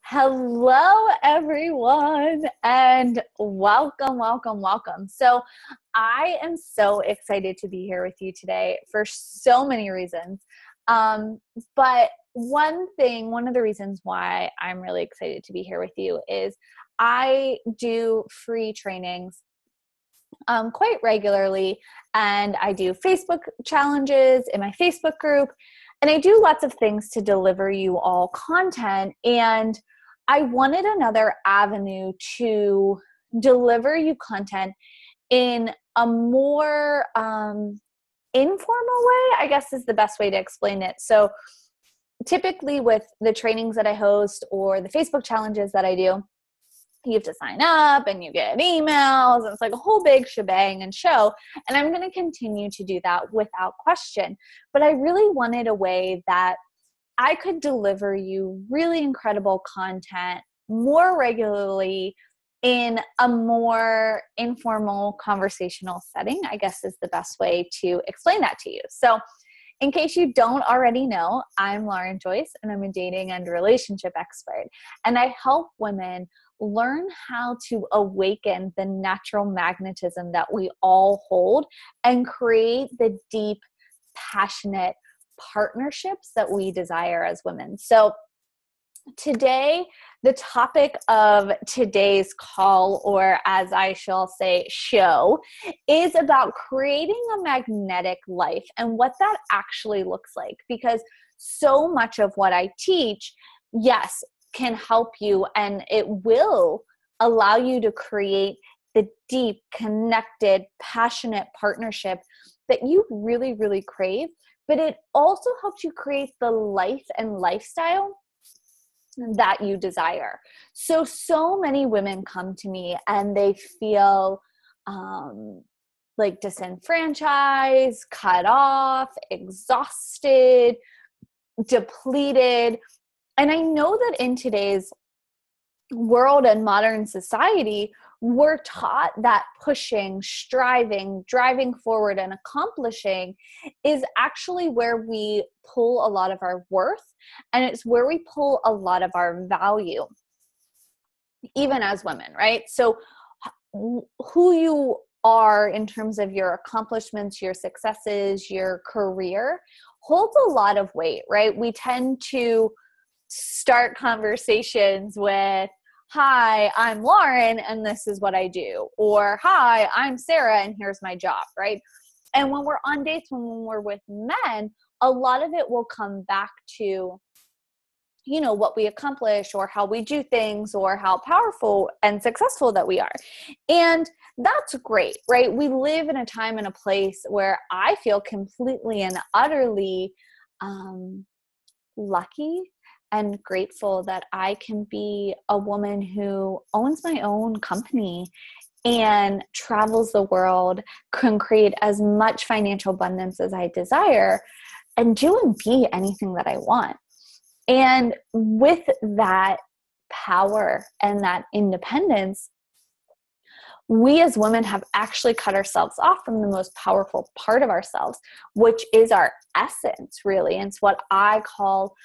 Hello, everyone, and welcome, welcome, welcome. So, I am so excited to be here with you today for so many reasons. But one of the reasons why I'm really excited to be here with you is I do free trainings quite regularly, and I do Facebook challenges in my Facebook group, and I do lots of things to deliver you all content. And I wanted another avenue to deliver you content in a more informal way, I guess is the best way to explain it. So typically with the trainings that I host or the Facebook challenges that I do, you have to sign up and you get emails, and it's like a whole big shebang and show. And I'm going to continue to do that without question. But I really wanted a way that I could deliver you really incredible content more regularly in a more informal conversational setting, I guess is the best way to explain that to you. So in case you don't already know, I'm Lauren Joyce, and I'm a dating and relationship expert. And I help women learn how to awaken the natural magnetism that we all hold and create the deep, passionate partnerships that we desire as women. So today, the topic of today's call, or as I shall say, show, is about creating a magnetic life and what that actually looks like. Because so much of what I teach, yes, can help you, and it will allow you to create the deep, connected, passionate partnership that you really, really crave. But it also helps you create the life and lifestyle that you desire. So many women come to me and they feel like disenfranchised, cut off, exhausted, depleted. And I know that in today's world and modern society, we're taught that pushing, striving, driving forward, and accomplishing is actually where we pull a lot of our worth, and it's where we pull a lot of our value, even as women, right? So who you are in terms of your accomplishments, your successes, your career holds a lot of weight, right? We tend to start conversations with, "Hi, I'm Lauren, and this is what I do," or "Hi, I'm Sarah, and here's my job," right? And when we're on dates, when we're with men, a lot of it will come back to, what we accomplish or how we do things or how powerful and successful that we are. And that's great, right? We live in a time and a place where I feel completely and utterly lucky and grateful that I can be a woman who owns my own company and travels the world, can create as much financial abundance as I desire, and do and be anything that I want. And with that power and that independence, we as women have actually cut ourselves off from the most powerful part of ourselves, which is our essence, really. And it's what I call,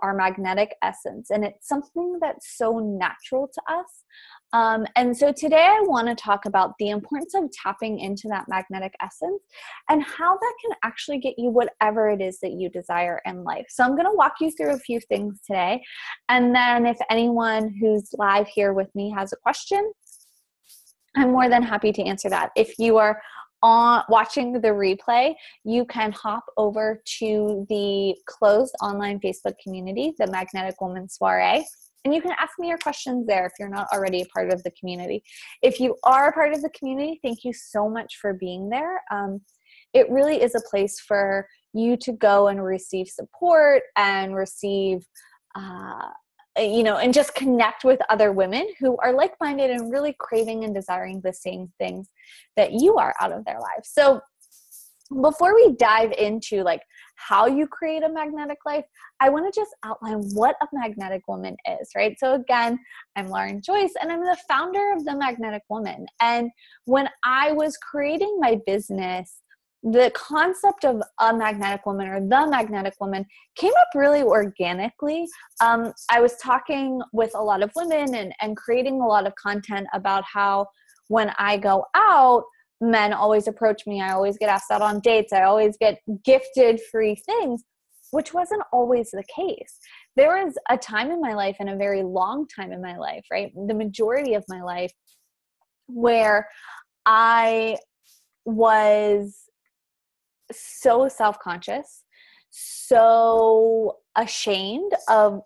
our magnetic essence. And it's something that's so natural to us. And so today I want to talk about the importance of tapping into that magnetic essence and how that can actually get you whatever it is that you desire in life. So I'm going to walk you through a few things today. And then if anyone who's live here with me has a question, I'm more than happy to answer that. If you are watching the replay, you can hop over to the closed online Facebook community, the Magnetic Woman Soiree, and you can ask me your questions there if you're not already a part of the community. If you are a part of the community, thank you so much for being there. It really is a place for you to go and receive support and receive and just connect with other women who are like-minded and really craving and desiring the same things that you are out of their lives. So before we dive into how you create a magnetic life, I want to just outline what a magnetic woman is, right? So again, I'm Lauren Joyce, and I'm the founder of The Magnetic Woman. And when I was creating my business, the concept of a magnetic woman or the magnetic woman came up really organically. I was talking with a lot of women and creating a lot of content about how when I go out, men always approach me. I always get asked out on dates. I always get gifted free things, which wasn't always the case. There was a time in my life, and a very long time in my life, right? The majority of my life, where I was so self-conscious, so ashamed of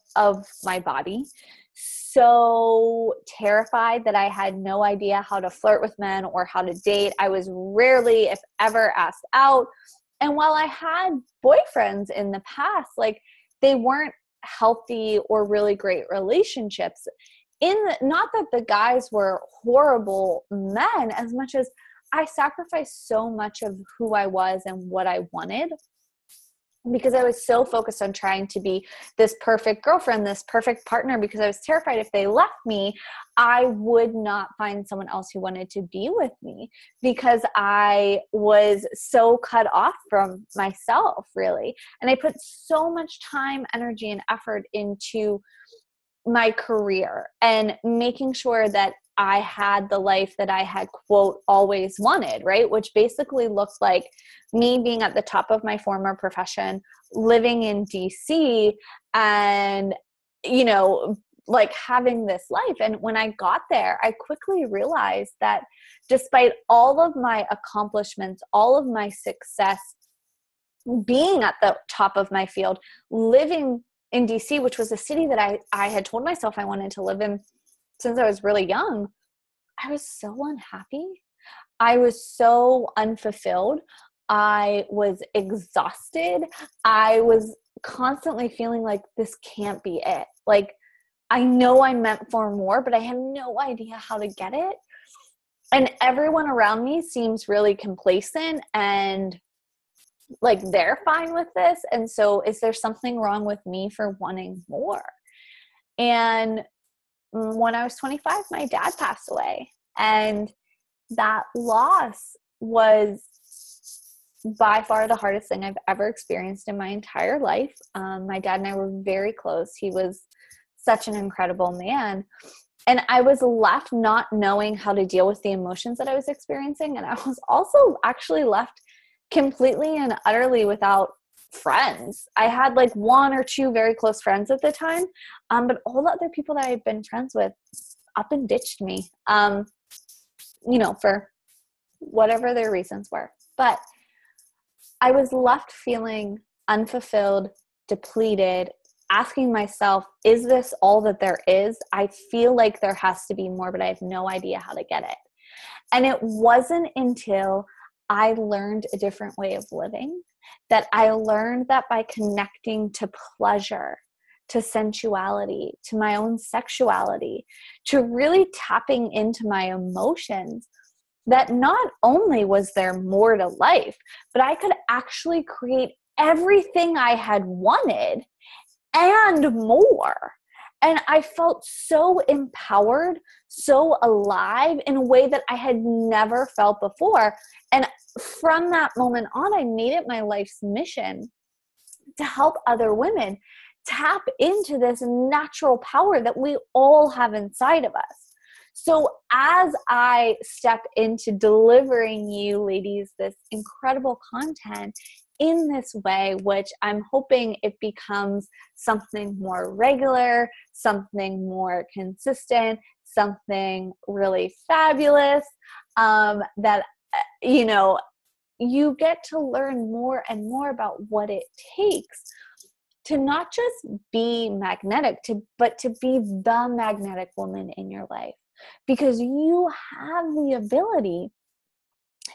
my body, so terrified that I had no idea how to flirt with men or how to date. I was rarely, if ever, asked out. And while I had boyfriends in the past, like, they weren't healthy or really great relationships. Not that the guys were horrible men, as much as I sacrificed so much of who I was and what I wanted, because I was so focused on trying to be this perfect girlfriend, this perfect partner, because I was terrified if they left me, I would not find someone else who wanted to be with me, because I was so cut off from myself, really. And I put so much time, energy, and effort into my career and making sure that I had the life that I had, quote, always wanted, right? Which basically looked like me being at the top of my former profession, living in DC, and, like, having this life. And when I got there, I quickly realized that despite all of my accomplishments, all of my success, being at the top of my field, living in DC, which was a city that I had told myself I wanted to live in since I was really young, I was so unhappy. I was so unfulfilled. I was exhausted. I was constantly feeling like this can't be it. Like, I know I'm meant for more, but I had no idea how to get it. And everyone around me seems really complacent and like they're fine with this. And so is there something wrong with me for wanting more? And when I was 25, my dad passed away. And that loss was by far the hardest thing I've ever experienced in my entire life. My dad and I were very close. He was such an incredible man. And I was left not knowing how to deal with the emotions that I was experiencing. And I was also actually left completely and utterly without friends. I had like one or two very close friends at the time, but all the other people that I had been friends with up and ditched me, for whatever their reasons were. But I was left feeling unfulfilled, depleted, asking myself, is this all that there is? I feel like there has to be more, but I have no idea how to get it. And it wasn't until I learned a different way of living that I learned that by connecting to pleasure, to sensuality, to my own sexuality, to really tapping into my emotions, that not only was there more to life, but I could actually create everything I had wanted and more. And I felt so empowered, so alive in a way that I had never felt before. And from that moment on, I made it my life's mission to help other women tap into this natural power that we all have inside of us. So as I step into delivering you ladies this incredible content in this way, which I'm hoping it becomes something more regular, something more consistent, something really fabulous, that, you get to learn more and more about what it takes to not just be magnetic, but to be the magnetic woman in your life. Because you have the ability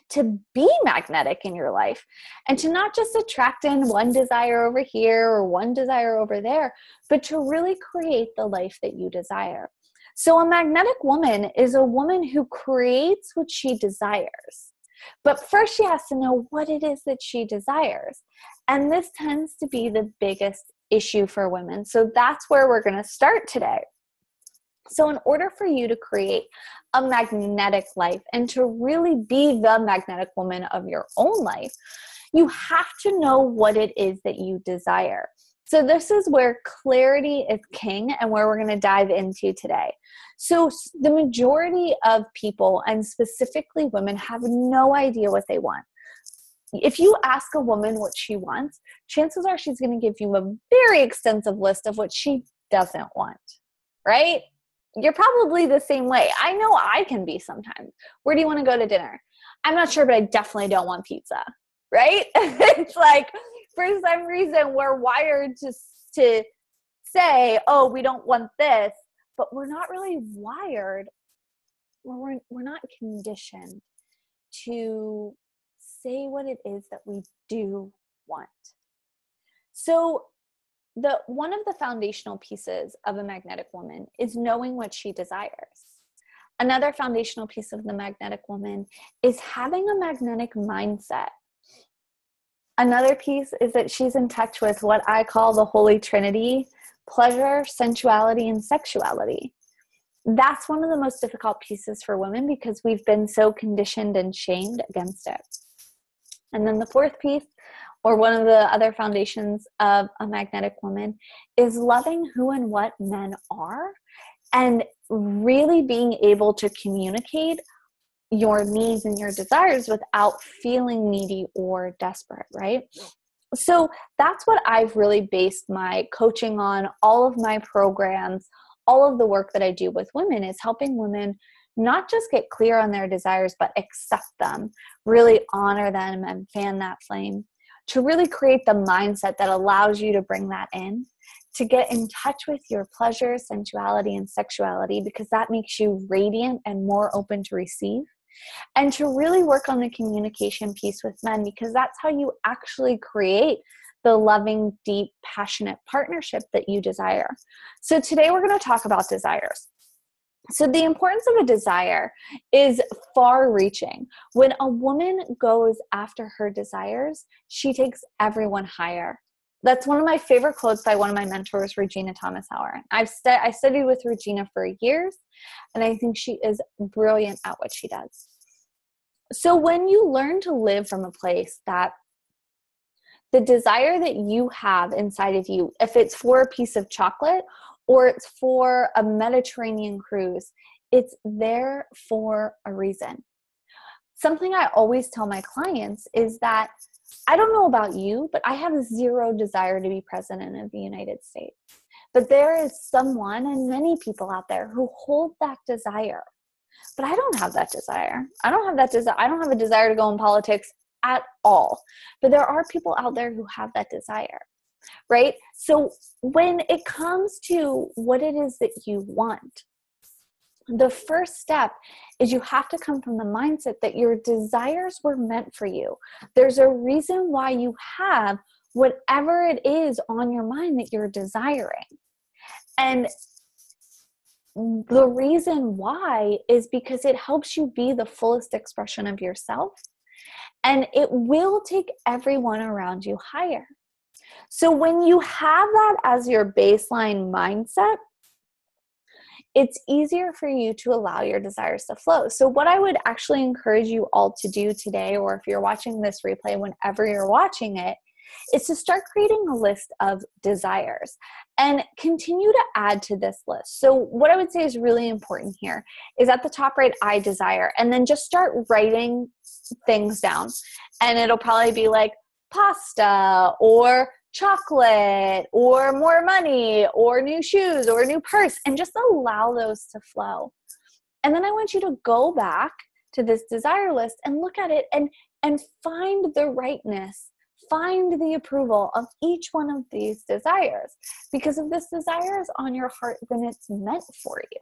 to be magnetic in your life and to not just attract in one desire over here or one desire over there, but to really create the life that you desire. So a magnetic woman is a woman who creates what she desires. But first she has to know what it is that she desires. And this tends to be the biggest issue for women. So that's where we're going to start today. So in order for you to create a magnetic life and to really be the magnetic woman of your own life, you have to know what it is that you desire. So this is where clarity is king and where we're going to dive into today. So the majority of people, and specifically women, have no idea what they want. If you ask a woman what she wants, chances are she's going to give you a very extensive list of what she doesn't want, right? You're probably the same way. I know I can be sometimes. Where do you want to go to dinner? I'm not sure, but I definitely don't want pizza, right? It's like, for some reason, we're wired to say, oh, we don't want this, but we're not really wired, or we're not conditioned to say what it is that we do want. So one of the foundational pieces of a magnetic woman is knowing what she desires. Another foundational piece of the magnetic woman is having a magnetic mindset. Another piece is that she's in touch with what I call the Holy Trinity: pleasure, sensuality, and sexuality. That's one of the most difficult pieces for women because we've been so conditioned and shamed against it. And then the fourth piece, or one of the other foundations of a magnetic woman, is loving who and what men are and really being able to communicate your needs and your desires without feeling needy or desperate, right? So that's what I've really based my coaching on. All of my programs, all of the work that I do with women is helping women not just get clear on their desires, but accept them, really honor them and fan that flame, to really create the mindset that allows you to bring that in, to get in touch with your pleasure, sensuality, and sexuality, because that makes you radiant and more open to receive, and to really work on the communication piece with men, because that's how you actually create the loving, deep, passionate partnership that you desire. So today we're going to talk about desires. So the importance of a desire is far-reaching. When a woman goes after her desires, she takes everyone higher. That's one of my favorite quotes by one of my mentors, Regina Thomas Howard. I studied with Regina for years, and I think she is brilliant at what she does. So when you learn to live from a place that the desire that you have inside of you, if it's for a piece of chocolate or it's for a Mediterranean cruise, it's there for a reason. Something I always tell my clients is that I don't know about you, but I have zero desire to be president of the United States. But there is someone and many people out there who hold that desire. But I don't have that desire. I don't have a desire to go in politics at all. But there are people out there who have that desire, right? So when it comes to what it is that you want, the first step is you have to come from the mindset that your desires were meant for you. There's a reason why you have whatever it is on your mind that you're desiring. And the reason why is because it helps you be the fullest expression of yourself, and it will take everyone around you higher. So when you have that as your baseline mindset, it's easier for you to allow your desires to flow. So what I would actually encourage you all to do today, or if you're watching this replay, whenever you're watching it, is to start creating a list of desires and continue to add to this list. So what I would say is really important here is at the top, write I desire, and then just start writing things down. And it'll probably be like pasta or chocolate or more money or new shoes or a new purse, and just allow those to flow. And then I want you to go back to this desire list and look at it and find the rightness, find the approval of each one of these desires. Because if this desire is on your heart, then it's meant for you.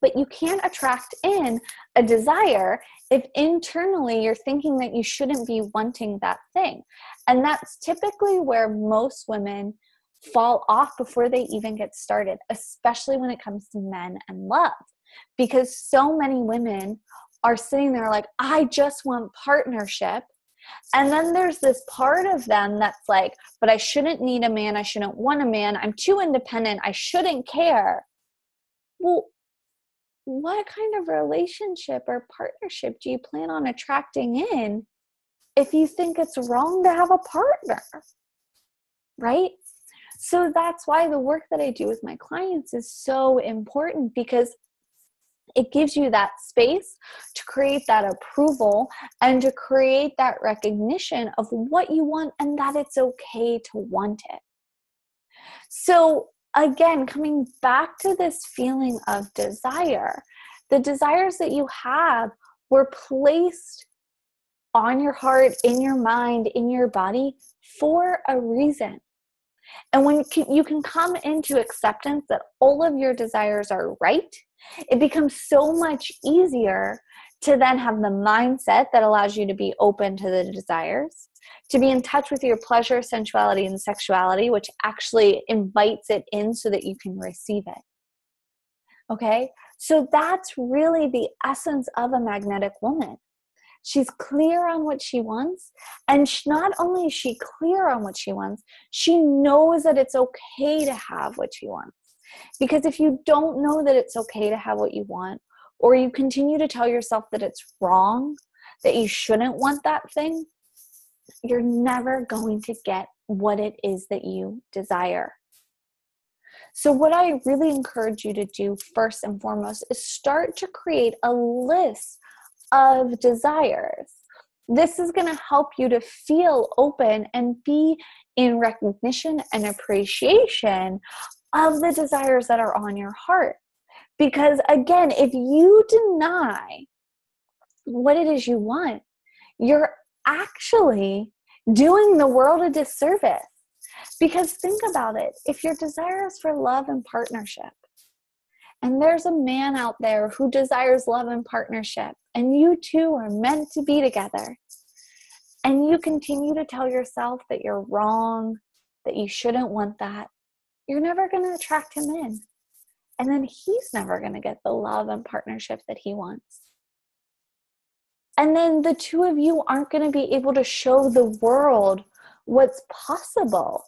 But you can't attract in a desire if internally you're thinking that you shouldn't be wanting that thing. And that's typically where most women fall off before they even get started, especially when it comes to men and love. Because so many women are sitting there like, I just want partnership. And then there's this part of them that's like, but I shouldn't need a man. I shouldn't want a man. I'm too independent. I shouldn't care. well, what kind of relationship or partnership do you plan on attracting in if you think it's wrong to have a partner, right? So that's why the work that I do with my clients is so important, because it gives you that space to create that approval and to create that recognition of what you want and that it's okay to want it. So again, coming back to this feeling of desire, the desires that you have were placed on your heart, in your mind, in your body for a reason. And when you can come into acceptance that all of your desires are right, it becomes so much easier to then have the mindset that allows you to be open to the desires, to be in touch with your pleasure, sensuality, and sexuality, which actually invites it in so that you can receive it. Okay? So that's really the essence of a magnetic woman. She's clear on what she wants, and not only is she clear on what she wants, she knows that it's okay to have what she wants. Because if you don't know that it's okay to have what you want, or you continue to tell yourself that it's wrong, that you shouldn't want that thing, you're never going to get what it is that you desire. So what I really encourage you to do first and foremost is start to create a list of desires. This is going to help you to feel open and be in recognition and appreciation of the desires that are on your heart. Because again, if you deny what it is you want, you're actually doing the world a disservice. Because think about it. If your desire is for love and partnership, and there's a man out there who desires love and partnership, and you two are meant to be together, and you continue to tell yourself that you're wrong, that you shouldn't want that, you're never going to attract him in. And then he's never going to get the love and partnership that he wants. And then the two of you aren't going to be able to show the world what's possible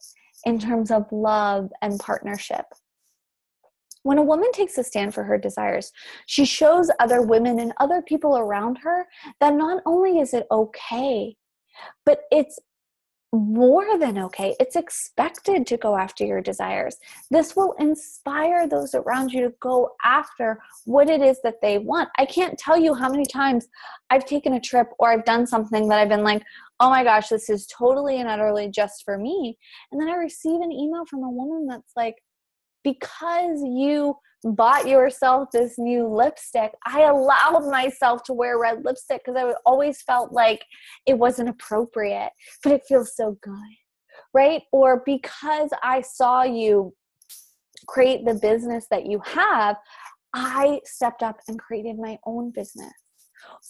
in terms of love and partnership. When a woman takes a stand for her desires, she shows other women and other people around her that not only is it okay, but it's more than okay. It's expected to go after your desires. This will inspire those around you to go after what it is that they want. I can't tell you how many times I've taken a trip or I've done something that I've been like, oh my gosh, this is totally and utterly just for me. And then I receive an email from a woman that's like, because you bought yourself this new lipstick, I allowed myself to wear red lipstick because I always felt like it wasn't appropriate, but it feels so good, right? Or because I saw you create the business that you have, I stepped up and created my own business.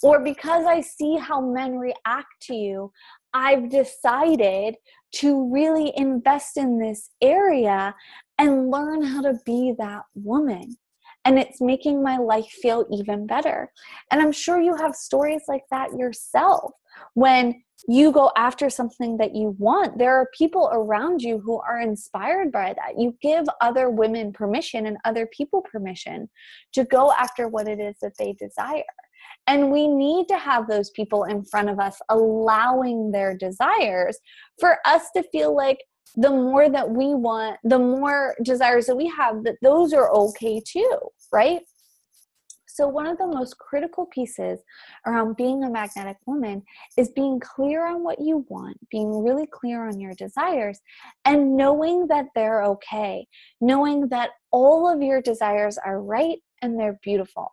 Or because I see how men react to you, I've decided to really invest in this area and learn how to be that woman. And it's making my life feel even better. And I'm sure you have stories like that yourself. When you go after something that you want, there are people around you who are inspired by that. You give other women permission and other people permission to go after what it is that they desire. And we need to have those people in front of us allowing their desires for us to feel like the more that we want, the more desires that we have, that those are okay too, right? So one of the most critical pieces around being a magnetic woman is being clear on what you want, being really clear on your desires, and knowing that they're okay, knowing that all of your desires are right and they're beautiful.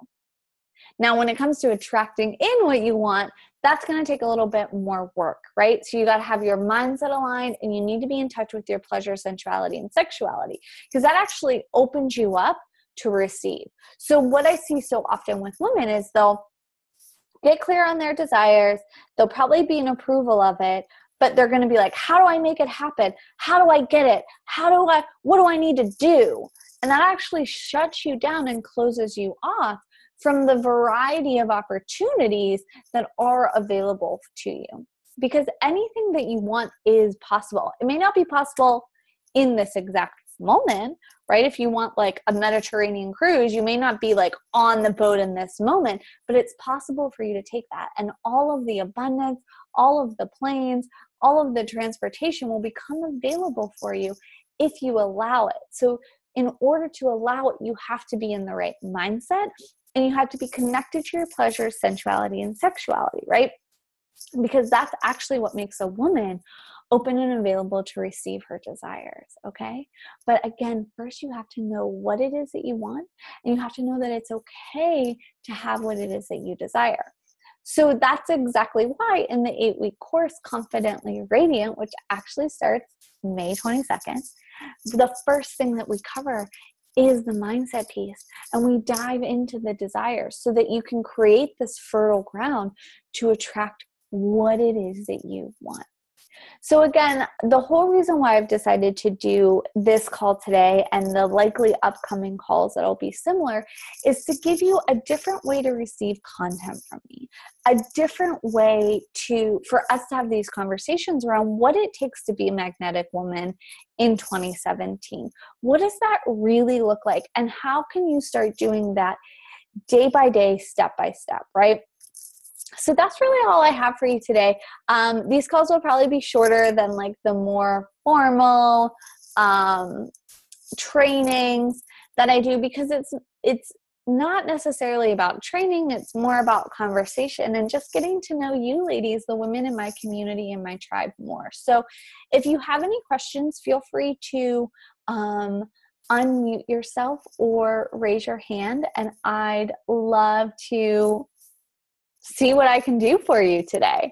Now, when it comes to attracting in what you want, that's going to take a little bit more work, right? So you got to have your mindset aligned, and you need to be in touch with your pleasure, sensuality, and sexuality, because that actually opens you up to receive. So what I see so often with women is they'll get clear on their desires. They'll probably be in approval of it, but they're going to be like, how do I make it happen? How do I get it? What do I need to do? And that actually shuts you down and closes you off from the variety of opportunities that are available to you. Because anything that you want is possible. It may not be possible in this exact moment, right? If you want like a Mediterranean cruise, you may not be like on the boat in this moment, but it's possible for you to take that. And all of the abundance, all of the planes, all of the transportation will become available for you if you allow it. So in order to allow it, you have to be in the right mindset, and you have to be connected to your pleasure, sensuality, and sexuality, right? Because that's actually what makes a woman open and available to receive her desires, okay? But again, first you have to know what it is that you want, and you have to know that it's okay to have what it is that you desire. So that's exactly why in the 8-week course, Confidently Radiant, which actually starts May 22nd, the first thing that we cover is the mindset piece. And we dive into the desires so that you can create this fertile ground to attract what it is that you want. So again, the whole reason why I've decided to do this call today and the likely upcoming calls that'll be similar is to give you a different way to receive content from me, a different way for us to have these conversations around what it takes to be a magnetic woman in 2017. What does that really look like? And how can you start doing that day by day, step by step, right? So that's really all I have for you today. These calls will probably be shorter than like the more formal trainings that I do, because it's not necessarily about training. It's more about conversation and just getting to know you ladies, the women in my community and my tribe, more. So if you have any questions, feel free to unmute yourself or raise your hand, and I'd love to see what I can do for you today.